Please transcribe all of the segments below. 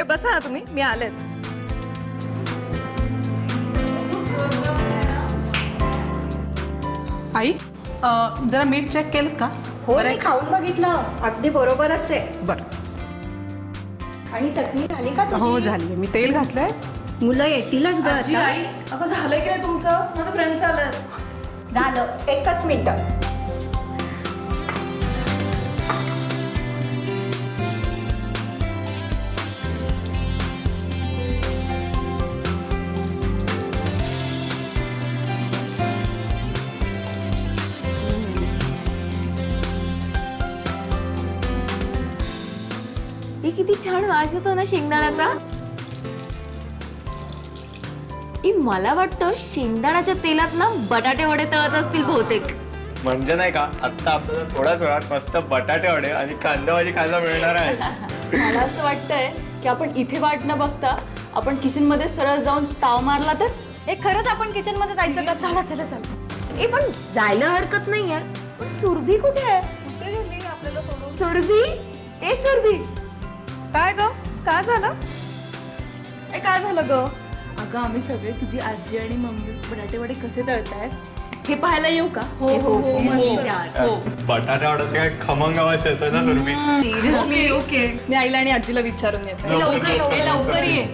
बसा ना तुम्ही, मी आलेच. आई जरा मीठ चेक केलं का? हो, मी खाऊन बघितलं, अगदी बरोबरच आहे. बरं. आणि चटणी झाली का तुझी? हो झाली. मी तेल घातलंय. मुलं येतीलच ग आजी, आता. आई, अगं झालंय की नाही तुमचं? माझं फ्रेंड्स आलं. झालं, एकच मिनिट. हे किती छान वास येतो ना शेंगदाण्याचा. मला वाटतं शेंगदाण्याच्या तेलात ना बटाटे वडे तळत असतील बहुतेक. म्हणजे नाही का, आता आपल्याला थोड्याच वेळात मस्त बटाटे वडे आणि कांदा भाजी खायला मिळणार आहे. मला असं वाटतंय की आपण इथे वाट न बघता आपण किचन मध्ये सरळ जाऊन ताव मारला तर. हे खरंच आपण किचन मध्ये जायचं का? चला चला चला. पण जायला हरकत नाहीये. पण सुरभी कुठे आहे? कुठे गेली आपल्याला सोडून? सुरभी, ए सुरभी. काय ग? काय झालं? ए काय झालं ग? अगं आम्ही सगळे तुझी आजी आणि मम्मी बटाटे वडे कसे तळतायत हे पाहायला येऊ का? हो मस्त. बटाटे वड्याचं काय खमंग आवाज येतोय ना सुरभी. ओके ओके, मी आईला आणि आजीला विचारून येते. लवकर ये.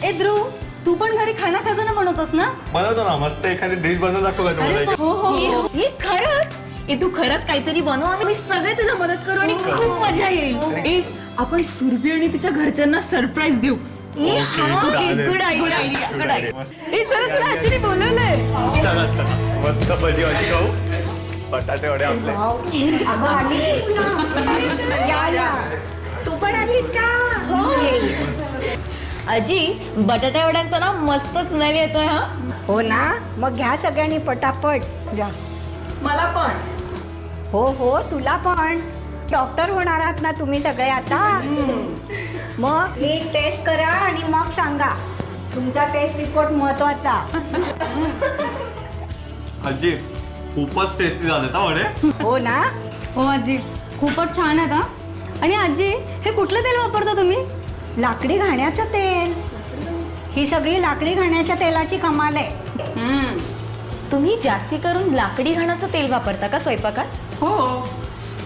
ए ध्रुव, तू पण घरी खाना खजाना बनवतोस ना? बनवतो ना, मस्त एखादी डिश बनवून दाखव का तुम्हाला. हो. हे खरंच? ए तू खरंच काहीतरी बनव, आम्ही सगळे तुला मदत करू आणि खूप मजा येईल. ए आपण सुरभी आणि तिच्या घरच्यांना सरप्राईज देऊ. Good idea. ए चला चला, आजीने बोलवलंय. चला चला, मस्त भजी भाजी खाऊ. बटाटे वडे आपले. अगं आलीस तुला. या या. तू पण आलीस का? आजी बटाट्या वड्यांचा ना मस्त स्मेल येतोय. हा हो ना, मग घ्या सगळ्यांनी पटापट घ्या. मला पण. हो हो, तुला पण. डॉक्टर होणार आहात ना तुम्ही सगळे आता. मग ही टेस्ट करा आणि मग सांगा. तुमचा टेस्ट रिपोर्ट महत्वाचा. आजी खूपच टेस्टी झाले ना वडे. हो ना. हो आजी, खूपच छान आहे. आणि आजी, हे कुठलं तेल वापरता तुम्ही? लाकडी घाण्याचं तेल. ही सगळी लाकडी घाण्याच्या तेलाची कमाल आहे. तुम्ही जास्ती करून लाकडी घाण्याचं तेल वापरता का स्वयंपाकात? हो,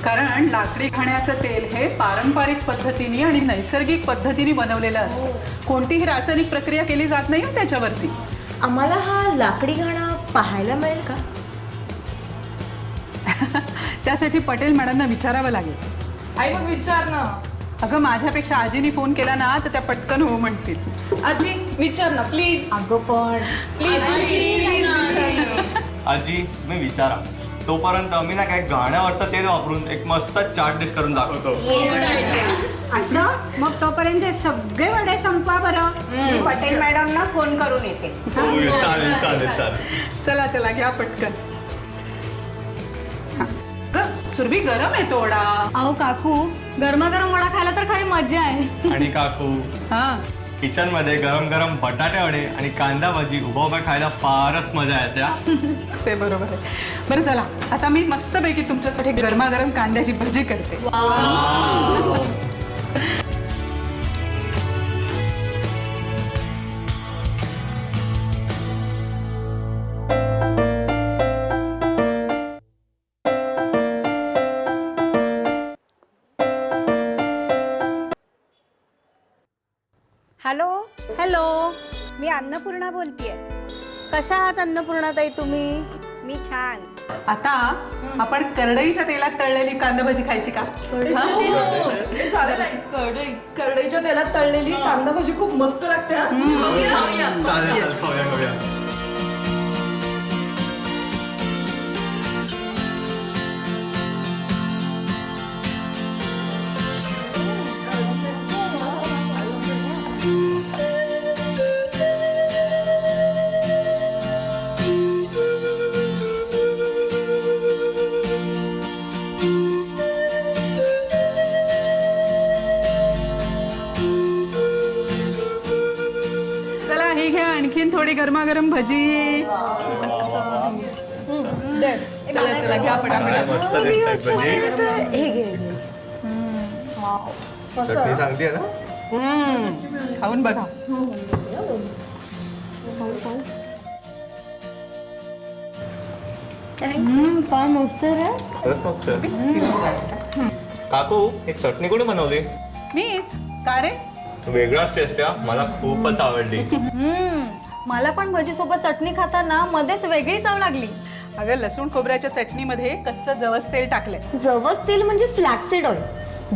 कारण लाकडी घाण्याचं तेल हे पारंपरिक पद्धतीने आणि नैसर्गिक पद्धतीने बनवलेलं असतं. कोणतीही रासायनिक प्रक्रिया केली जात नाही त्याच्यावरती. आम्हाला हा लाकडी घाणा पाहायला मिळेल का? त्यासाठी पटेल मॅडमना विचारावं लागेल. आई मग विचार ना. अगं माझ्यापेक्षा आजीने फोन केला ना तर त्या पटकन हो म्हणतील. आजी विचार ना प्लीज. अगं पण आजी तुम्ही विचारा, तोपर्यंत मी ना काय घाण्यावरचं तेल वापरून एक मस्त चाट डिश करून दाखवतो. असं मग तोपर्यंत हे सगळे वडे संपवा बरं. मी पटेल मॅडमना फोन करून येते. चालेल चालेल चालेल. चला चला घ्या पटकन. सुरभी गरम आहे तो वडा. अहो काकू, गरमागरम वडा खायला तर खरी मजा आहे. आणि काकू, हा किचन मध्ये गरम गरम बटाटे वडे आणि कांदा भाजी उभा उभा खायला फारच मजा येते. ते बरोबर आहे. बरं चला, आता मी मस्तपैकी तुमच्यासाठी गरमागरम कांद्याची भजी करते. हॅलो, हॅलो, मी अन्नपूर्णा बोलतेय. कशा आहात अन्नपूर्णाताई तुम्ही? मी छान. आता आपण करडईच्या तेलात तळलेली कांदा भजी खायची का? करडईच्या तेलात तळलेली कांदा भाजी खूप मस्त लागते. चालेल चालेल, खाऊया खाऊया. चला हे घ्या आणखीन थोडी गरमागरम भजी. चला चला घ्या पटापट. मस्त दिसतात भजी. हे घे. चटणी सांगते ना. खाऊन बघा. काय मस्त रे. खरंच मग सर. काकू एक चटणी कोणी बनवली? मीच. का रे? वेगळाच टेस्ट आहे, मला खूपच आवडली. मला पण भजी सोबत चटणी खाताना मध्येच वेगळी चव लागली. अगं लसूण खोबऱ्याच्या चटणीमध्ये कच्चं जवस तेल टाकलंय. जवस तेल म्हणजे फ्लॅक्सीड ऑइल,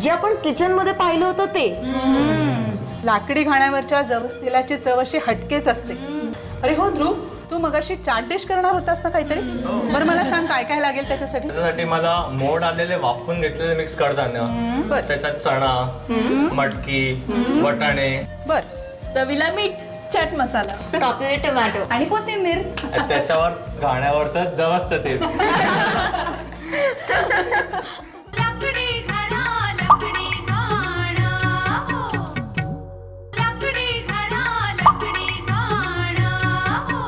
जे आपण किचन मध्ये पाहिलं होतं ते. लाकडी घाण्यावरच्या जवस तेलाची चव अशी हटकेच असते. अरे हो ध्रुव, तू मगाशी चाट डिश करणार होतास ना काहीतरी? बरं मला सांग काय काय लागेल त्याच्यासाठी? त्याच्यासाठी मला मोड आलेले वाफून घेतलेले मिक्स कडधान्य, बरं. त्याच्यात चणा, मटकी, वाटाणे, बर. चवीला मीठ, चाट मसाला, कापलेले टोमॅटो. आणि कोथिंबीर. आणि त्याच्यावर घाण्यावरचं जवसचं तेल. लाकडी घाणा लाकडी घाणा हो लाकडी घाणा लाकडी घाणा हो.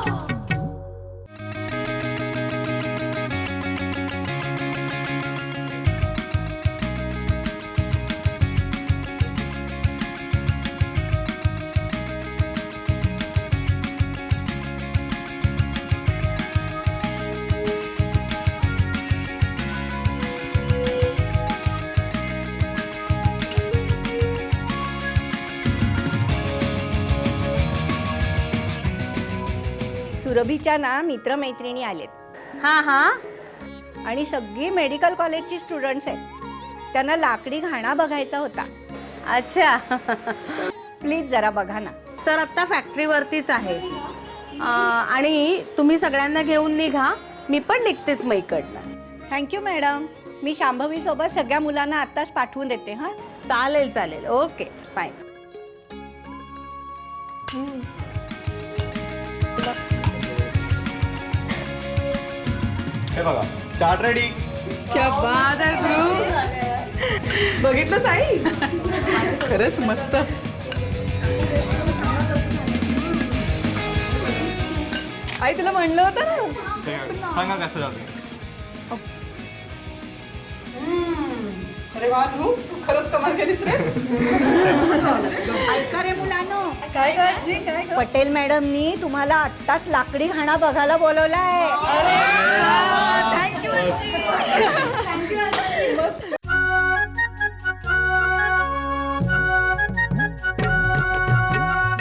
सुरभीच्या ना मित्रमैत्रिणी आलेत. हा हा. आणि सगळी मेडिकल कॉलेजची स्टुडंट्स आहेत. त्यांना लाकडी घाणा बघायचा होता. अच्छा. प्लीज जरा बघा ना. सर आत्ता फॅक्टरीवरतीच आहे आणि तुम्ही सगळ्यांना घेऊन निघा, मी पण निघतेच मग इकडनं. Thank you madam. मी शांभवी सोबत सगळ्या मुलांना आत्ताच पाठवून देते. हां, चालेल चालेल, ओके फाईन. हे बघा चाट रेडी. बघितलं साई? खरंच मस्त. आई तुला म्हणलं होतं ना. सांगा कसं झालं. अरे वा ध्रुव, तू खरंच कमाल केलीस रे. ऐका रे मुलांनो, काय काळजी काय पटेल मॅडमनी तुम्हाला आत्ताच लाकडी घाणा बघायला बोलवलाय.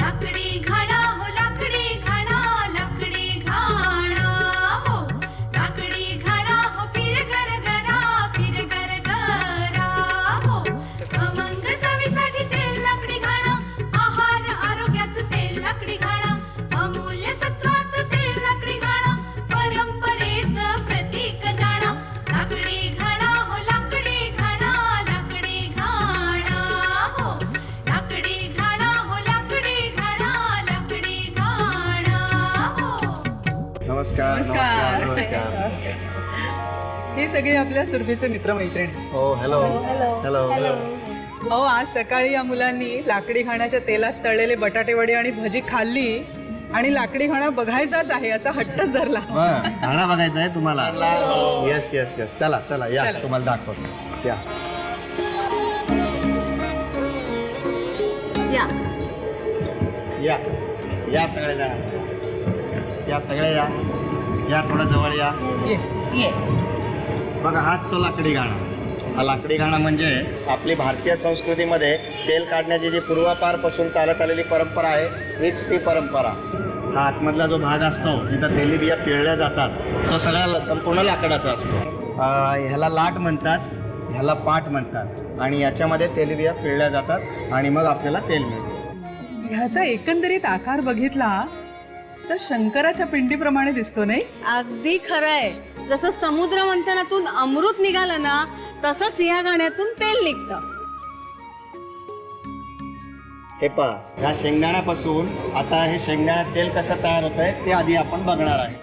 लाकडी घाणा हो लाकडी घाणा लाकडी घाणा हो लाकडी घाणा हो फिर गरगरा हो. खमंग चवीसाठी तेल लाकडी घाणा, आहार आरोग्याचं तेल लाकडी घाणा, अमूल्य सत्वाचं तेल लाकडी घाणा, परंपरेचं प्रतीक जाणा. लाकडी घाणा हो लाकडी घाणा लाकडी घाणा हो लाकडी घाणा हो लाकडी घाणा लाकडी घाणा हो. नमस्कार नमस्कार नमस्कार. हे सगळे आपल्या सुरभीचे मित्रमैत्रिणी. हो हॅलो हॅलो अहो आज सकाळी या मुलांनी लाकडी घाण्याच्या तेलात तळलेले बटाटे वडे आणि भजी खाल्ली आणि लाकडी घाणा बघायचाच आहे असा हट्टच धरला. घाणा बघायचा आहे तुम्हाला? Yes yes yes. चला चला या, तुम्हाला दाखवतो. या या या या सगळे जण या, सगळे या या, थोडं जवळ या. ये. बघा हाच तो लाकडी घाणा. हा लाकडी घाणा म्हणजे आपली भारतीय संस्कृतीमध्ये तेल काढण्याची जी पूर्वापारपासून चालत आलेली परंपरा आहे, हीच ती परंपरा. हा आतमधला जो भाग असतो जिथं तेलबिया पिळल्या जातात तो सगळा संपूर्ण लाकडाचा असतो. ह्याला लाट म्हणतात, ह्याला पाट म्हणतात आणि याच्यामध्ये तेलबिया पिळल्या जातात आणि मग आपल्याला तेल मिळतं. ह्याचा एकंदरीत आकार बघितला तर शंकराच्या पिंडीप्रमाणे दिसतो नाही? अगदी खरंय. जसं समुद्र मंथनातून अमृत निघालं ना, तसंच या गाण्यातून तेल निघतं. हे पहा, ह्या शेंगदाण्यापासून आता हे शेंगदाण्यात तेल कसं तयार होत आहे ते आधी आपण बघणार आहे.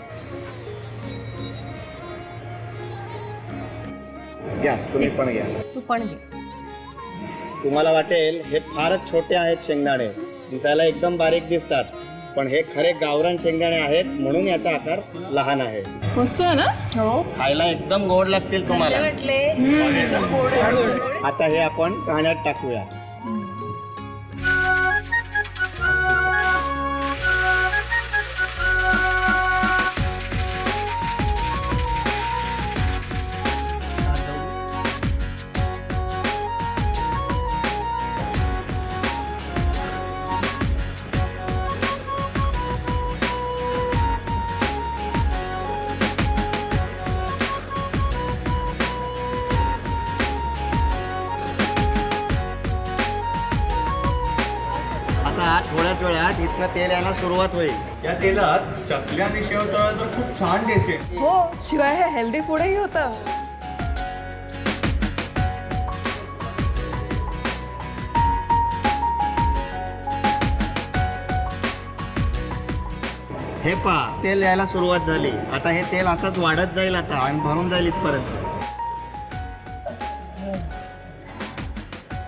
घ्या, तुम्ही पण घ्या. तू पण घे. तुम्हाला वाटेल हे फारच छोटे आहेत शेंगदाणे, दिसायला एकदम बारीक दिसतात, पण हे खरे गावरान शेंगदाणे आहेत म्हणून याचा आकार लहान आहे. मस्त ना? हो. खायला एकदम गोड लागतील तुम्हाला. आता हे आपण घाण्यात टाकूया. आता थोड्याच वेळात इथनं तेल यायला सुरुवात होईल. या तेलात चकल्या आणि शेव तळलं तर खूप छान टेस्ट आहे. हो, शिवाय हे हेल्दी फूडही होतं. हे पहा तेल यायला सुरुवात झाली. आता हे तेल असंच वाढत जाईल आता आणि भरून जाईल इथपर्यंत.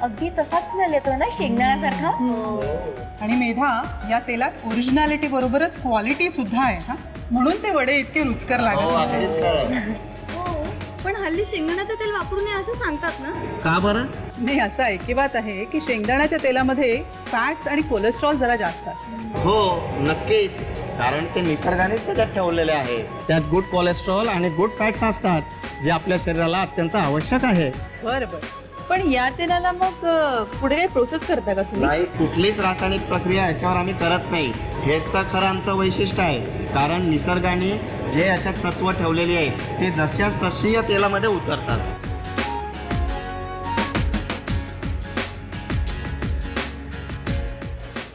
अगदी तसाच स्मेल येतो ना शेंगदाण्यासारखा. आणि मेधा, या तेलात ओरिजिनॅलिटी बरोबरच क्वालिटी सुद्धा आहे हा, म्हणून ते वडे इतके रुचकर हो, लागतात. अगदीच खरं. पण हल्ली शेंगदाण्याचं तेल वापरू नये असं सांगतात ना. का बरं? नाही, असं ऐकिवात आहे की शेंगदाण्याच्या तेलामध्ये फॅट्स आणि कोलेस्ट्रॉल जरा जास्त असतात. हो नक्कीच, कारण ते निसर्गानेच त्याच्यात ठेवलेले आहे. त्यात गुड कोलेस्ट्रॉल आणि गुड फॅट्स असतात जे आपल्या शरीराला अत्यंत आवश्यक आहे. बरं बरं. पण या तेलाला मग पुढे काही प्रोसेस करता का तुम्ही? नाही, कुठलीच रासायनिक प्रक्रिया याच्यावर आम्ही करत नाही. हेच तर खरं आमचं वैशिष्ट्य आहे. कारण निसर्गाने जे याच्यात सत्व ठेवलेली आहेत ते जशाच तशी या तेलामध्ये उतरतात.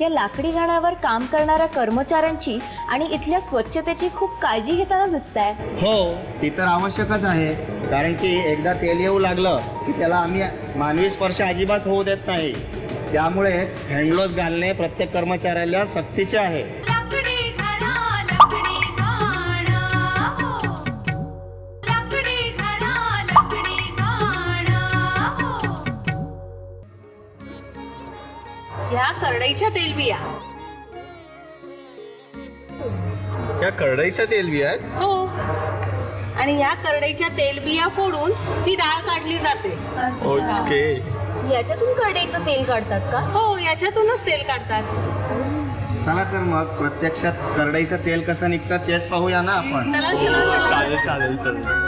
या लाकडी घाण्यावर काम करणाऱ्या कर्मचाऱ्यांची आणि इथल्या स्वच्छतेची खूप काळजी घेताना दिसताय. हो, ती तर आवश्यकच आहे. कारण की एकदा तेल येऊ लागलं की त्याला आम्ही मानवी स्पर्श अजिबात होऊ देत नाही. त्यामुळेच हँडग्लोव्ज घालणे प्रत्येक कर्मचाऱ्याला सक्तीचे आहे. लाकडी घाणा, लाकडी घाणा, हो. लाकडी घाणा, लाकडी घाणा, हो. ह्या करडईच्या तेलबिया. या करडईच्या तेलबिया आहेत. हो, आणि या करडईच्या तेलबिया फोडून ही डाळ काढली जाते. ओके. याच्यातून करडईचं तेल काढतात का? हो, याच्यातूनच तेल काढतात. चला तर मग प्रत्यक्षात करडईचं तेल कसं निघतं तेच पाहूया ना आपण. चला चला. चालेल चालेल चालेल.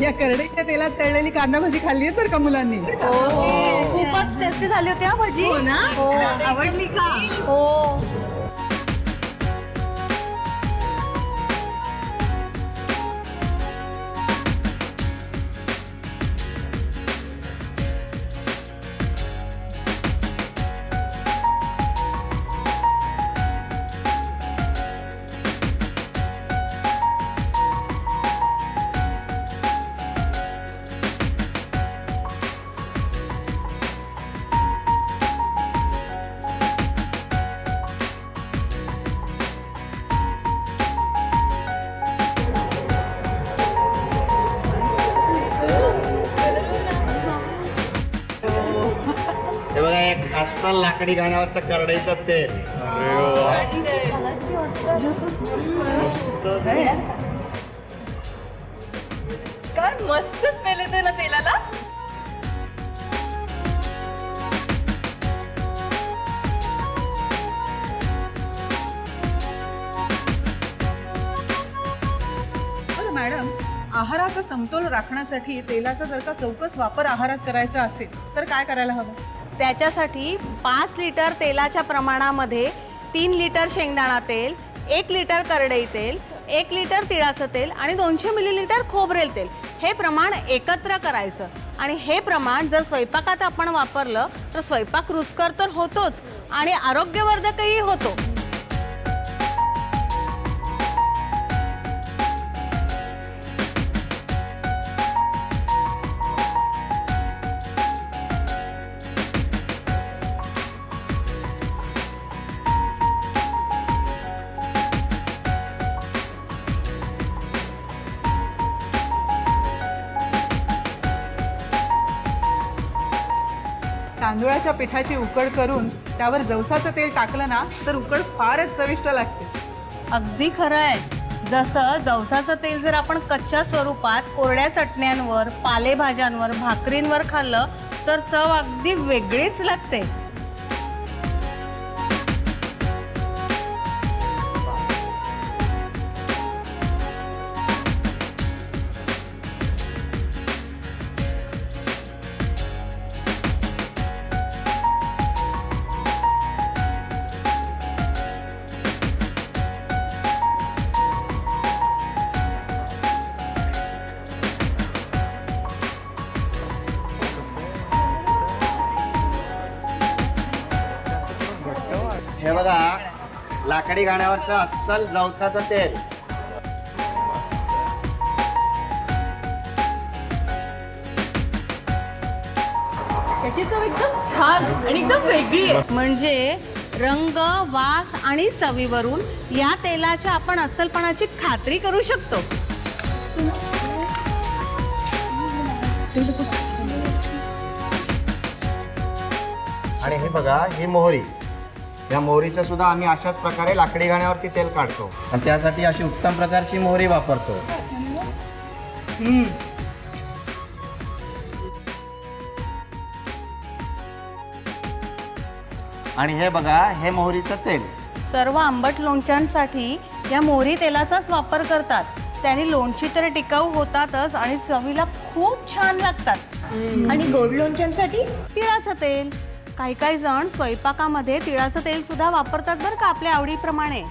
या करडईच्या तेलात तळलेली कांदा भाजी खाल्ली आहे तर का मुलांनी? खूपच टेस्टी झाली होती हा भजी. हो ना. आवडली का? हो. हे बघा एक अस्सल लाकडी घाण्यावरचं करडईचं तेल. काय मस्त स्मेल येतोय ना तेलाला. बरं मॅडम, आहाराचा समतोल राखण्यासाठी तेलाचा जर का चौकस वापर आहारात करायचा असेल तर काय करायला हवं? त्याच्यासाठी 5 लिटर तेलाच्या प्रमाणामध्ये 3 लिटर शेंगदाणा तेल, 1 लिटर करडई तेल, 1 लिटर तिळाचं तेल आणि 200 मिलीलिटर खोबरेल तेल हे प्रमाण एकत्र करायचं. आणि हे प्रमाण जर स्वयंपाकात आपण वापरलं तर स्वयंपाक रुचकर तर होतोच आणि आरोग्यवर्धकही होतो. तांदूळाच्या पिठाची उकड करून त्यावर जवसाचं तेल टाकलं ना तर उकड फारच चविष्ट लागते. अगदी खरं आहे. जसं जवसाचं तेल जर आपण कच्च्या स्वरूपात कोरड्या चटण्यांवर, पालेभाज्यांवर, भाकरींवर खाल्लं तर चव अगदी वेगळीच लागते. बघा लाकडी घाण्यावरचं अस्सल जवसाचं तेल. त्याची चव एकदम छान आणि एकदम वेगळी आहे. म्हणजे रंग, वास आणि चवीवरून या तेलाच्या आपण अस्सलपणाची खात्री करू शकतो. आणि हे बघा ही मोहरी, या मोहरीचं सुद्धा आम्ही अशाच प्रकारे लाकडी घाण्यावरती तेल काढतो आणि त्यासाठी अशी उत्तम प्रकारची मोहरी वापरतो. आणि हे बघा हे मोहरीचं तेल. सर्व आंबट लोणच्यांसाठी या मोहरी तेलाचाच वापर करतात. त्याने लोणची तर टिकाऊ होतातच आणि चवीला खूप छान लागतात. आणि गोड लोणच्यांसाठी तिळाचं तेल, काही काही जण स्वयंपाकामध्ये तिळाचं तेल सुद्धा वापरतात बरं का, आपल्या आवडीप्रमाणे.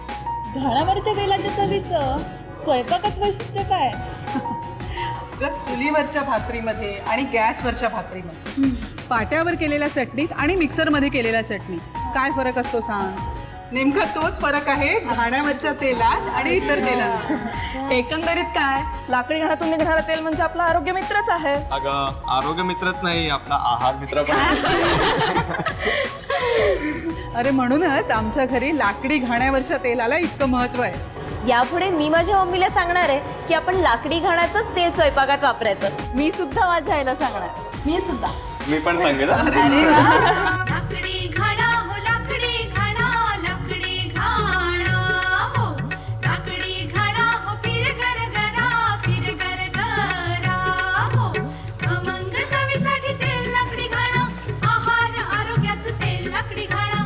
घाण्यावरच्या तेलाच्या चवीचं स्वयंपाकात वैशिष्ट्य काय? चुलीवरच्या भाकरीमध्ये आणि गॅसवरच्या भाकरीमध्ये, पाट्यावर केलेल्या चटणीत आणि मिक्सरमध्ये केलेल्या चटणीत काय फरक असतो सांग? नेमका तोच फरक आहे घाण्यावरच्या तेलात आणि इतर तेलात. एकंदरीत काय, लाकडी घाण्यातून निघणारं तेल म्हणजे आपला आरोग्य मित्रच आहे. अगं आरोग्य मित्रच नाही, आपला आहार मित्र पण आहे. अरे म्हणूनच आमच्या घरी लाकडी घाण्यावरच्या तेलाला इतकं महत्व आहे. यापुढे मी माझ्या मम्मीला सांगणार आहे की आपण लाकडी घाण्याचंच तेल स्वयंपाकात वापरायचं. मी सुद्धा माझ्या आईला सांगणार. मी सुद्धा. मी पण सांगेन हा. लाकडी घाणा हो लाकडी घाणा लाकडी घाणा हो लाकडी घाणा हो फिर घर गरा हो खमंग चवीसाठी तेल लाकडी घाणा आहार आरोग्याचं तेल लाकडी घाणा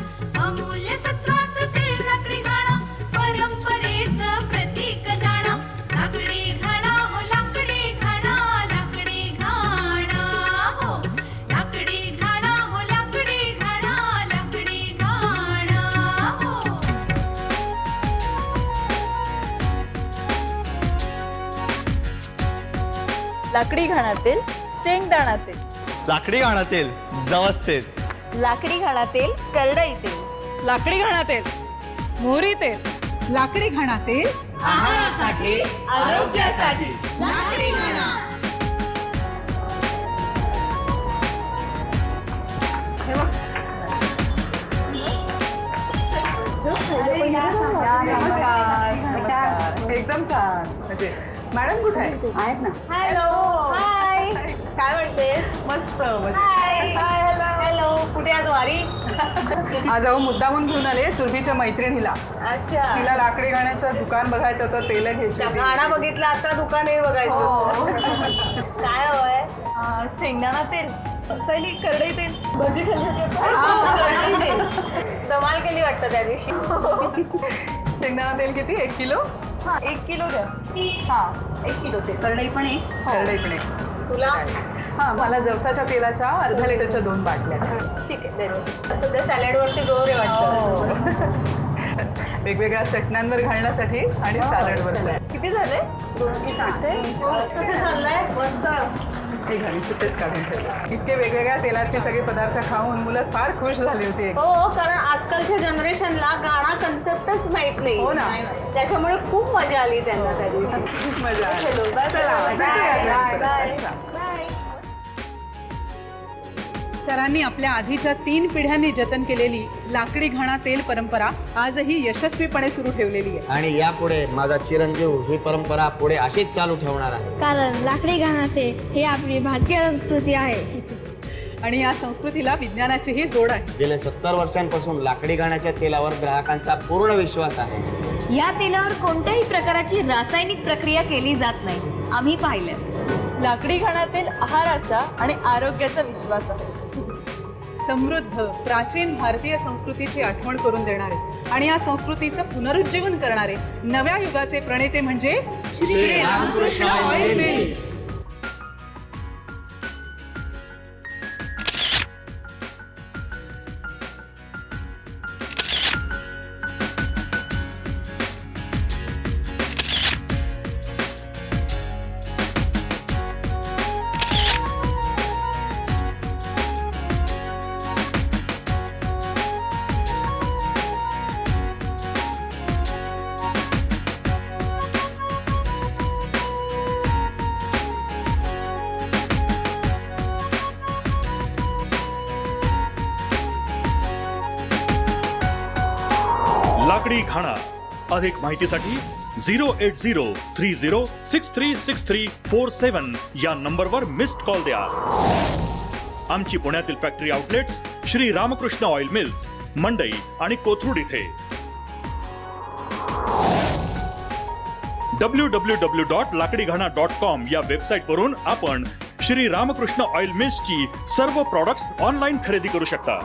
अमूल्य सत्वाचं तेल लाकडी घाणा परंपरेचं प्रतीक जाणा लाकडी घाणा हो लाकडी घाणा लाकडी घाणा हो लाकडी घाणा हो लाकडी घाणा लाकडी घाणा हो. लाकडी घाणा तेल, शेंगदाणा तेल. लाकडी घाणा तेल, जवस तेल. लाकडी घाणा तेल, करडई तेल. लाकडी घाणा तेल, मोहरी तेल. लाकडी घाणा तेल आरोग्यासाठी. एकदम छान. म्हणजे मॅडम कुठे आहेत ना? हॅलो, हाय. काय म्हणते? मस्त. हॅलो, कुठे आज वारी? आज अहो मुद्दामून घेऊन आले सुरभीच्या मैत्रिणीला. अच्छा. तिला लाकडी घाण्याचं दुकान बघायचं होतं, तेल घ्यायची होती. घाणा बघितला, आता दुकानही बघायचं. काय हवंय? शेंगदाणा तेल, पहिली करडई तेल. भजी खाल्ली तेल. धमाल केली वाटतं त्या दिवशी. शेंगदाणा तेल किती? 1 किलो? हा, 1 किलो द्या. हा, 1 किलो तेल. करडई पण आहे. करडई पण आहे. तुला? हां, मला जवसाच्या तेलाच्या अर्धा लिटरच्या 2 बाटल्या. ठीक आहे, सध्या सॅलडवरती जोर आहे वाटतं. वेगवेगळ्या चटण्यांवर घालण्यासाठी आणि सॅलडवर. किती झाले? 2 चाललंय मस्त. हे घरी सुट्टेच काढून ठेवले. इतके वेगवेगळ्या तेलातले सगळे पदार्थ खाऊन मुलं फार खुश झाली होती. हो, कारण आजकालच्या जनरेशनला गाणा कन्सेप्टच माहित नाही. हो ना. त्याच्यामुळे खूप मजा आली त्यांना त्या दिवशी. मजा आली. चला, बाय. अच्छा. सरांनी आपल्या आधीच्या 3 पिढ्यांनी जतन केलेली लाकडी घाणा तेल परंपरा आजही यशस्वीपणे सुरू ठेवलेली आहे. आणि यापुढे माझा चिरंजीव ही परंपरा पुढे अशीच चालू ठेवणार आहे. कारण लाकडी घाणा तेल हे आपली भारतीय संस्कृती आहे. आणि या संस्कृतीला विज्ञानाचीही जोड आहे. गेल्या 70 वर्षांपासून लाकडी घाण्याच्या तेलावर ग्राहकांचा पूर्ण विश्वास आहे. या तेलावर कोणत्याही प्रकारची रासायनिक प्रक्रिया केली जात नाही. आम्ही पाहिलं. लाकडी घाणा तेल आहाराचा आणि आरोग्याचा विश्वास आहे. समृद्ध प्राचीन भारतीय संस्कृतीची आठवण करून देणारे आणि या संस्कृतीचं पुनरुज्जीवन करणारे नव्या युगाचे प्रणेते म्हणजे श्री रामकृष्ण ऑइल मिल्स. लाकडी घाणा. अधिक माहितीसाठी 08030636347 या नंबरवर मिस्ड कॉल द्या. आमची पुण्यातील factory outlets Shri Ramakrishna oil mills, Mandai आणि कोथरूड इथे. www.lakdighana.com या वेबसाईट वरून आपण श्री रामकृष्ण ऑइल मिल्सची सर्व प्रॉडक्ट्स ऑनलाईन खरेदी करू शकता.